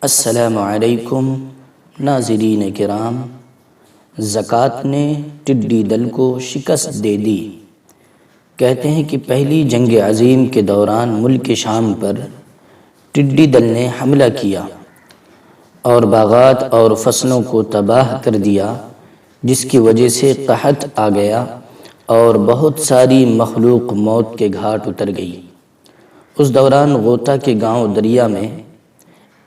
السلام علیکم ناظرین کرام، زکوٰۃ نے ٹڈی دل کو شکست دے دی۔ کہتے ہیں کہ پہلی جنگ عظیم کے دوران ملک شام پر ٹڈی دل نے حملہ کیا اور باغات اور فصلوں کو تباہ کر دیا، جس کی وجہ سے قحط آ گیا اور بہت ساری مخلوق موت کے گھاٹ اتر گئی۔ اس دوران غوطہ کے گاؤں دریا میں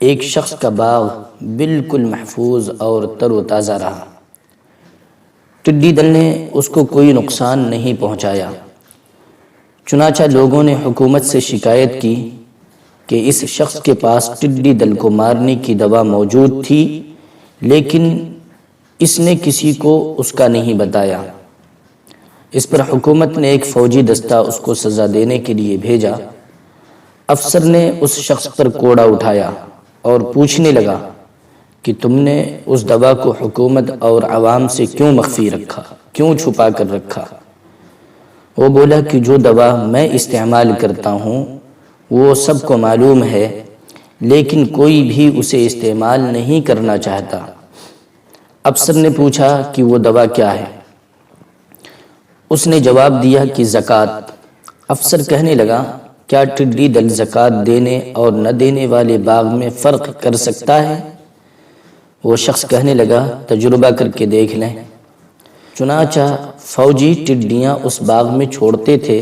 ایک شخص کا باغ بالکل محفوظ اور تر و تازہ رہا۔ ٹڈی دل نے اس کو کوئی نقصان نہیں پہنچایا۔ چنانچہ لوگوں نے حکومت سے شکایت کی کہ اس شخص کے پاس ٹڈی دل کو مارنے کی دوا موجود تھی، لیکن اس نے کسی کو اس کا نہیں بتایا۔ اس پر حکومت نے ایک فوجی دستہ اس کو سزا دینے کے لیے بھیجا۔ افسر نے اس شخص پر کوڑا اٹھایا اور پوچھنے لگا کہ تم نے اس دوا کو حکومت اور عوام سے کیوں مخفی رکھا، کیوں چھپا کر رکھا؟ وہ بولا کہ جو دوا میں استعمال کرتا ہوں وہ سب کو معلوم ہے، لیکن کوئی بھی اسے استعمال نہیں کرنا چاہتا۔ افسر نے پوچھا کہ وہ دوا کیا ہے؟ اس نے جواب دیا کہ زکوٰۃ۔ افسر کہنے لگا، کیا ٹڈی دل زکوٰۃ دینے اور نہ دینے والے باغ میں فرق کر سکتا ہے؟ وہ شخص کہنے لگا، تجربہ کر کے دیکھ لیں۔ چنانچہ فوجی ٹڈیاں اس باغ میں چھوڑتے تھے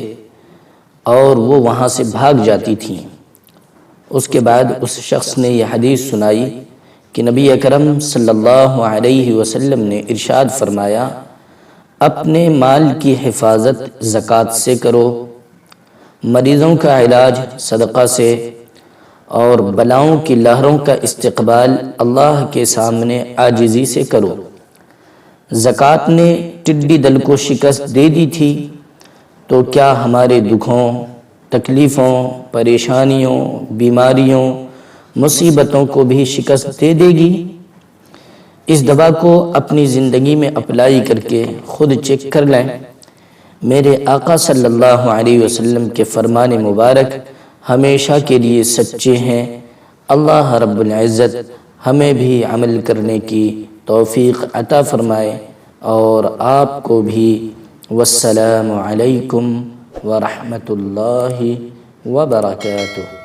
اور وہ وہاں سے بھاگ جاتی تھیں۔ اس کے بعد اس شخص نے یہ حدیث سنائی کہ نبی اکرم صلی اللہ علیہ وسلم نے ارشاد فرمایا، اپنے مال کی حفاظت زکوٰۃ سے کرو، مریضوں کا علاج صدقہ سے، اور بلاؤں کی لہروں کا استقبال اللہ کے سامنے عاجزی سے کرو۔ زکوٰۃ نے ٹڈی دل کو شکست دے دی تھی، تو کیا ہمارے دکھوں، تکلیفوں، پریشانیوں، بیماریوں، مصیبتوں کو بھی شکست دے دے گی؟ اس دوا کو اپنی زندگی میں اپلائی کر کے خود چیک کر لیں۔ میرے آقا صلی اللہ علیہ وسلم کے فرمان مبارک ہمیشہ کے لیے سچے ہیں۔ اللہ رب العزت ہمیں بھی عمل کرنے کی توفیق عطا فرمائے اور آپ کو بھی۔ والسلام علیکم ورحمۃ اللہ وبرکاتہ۔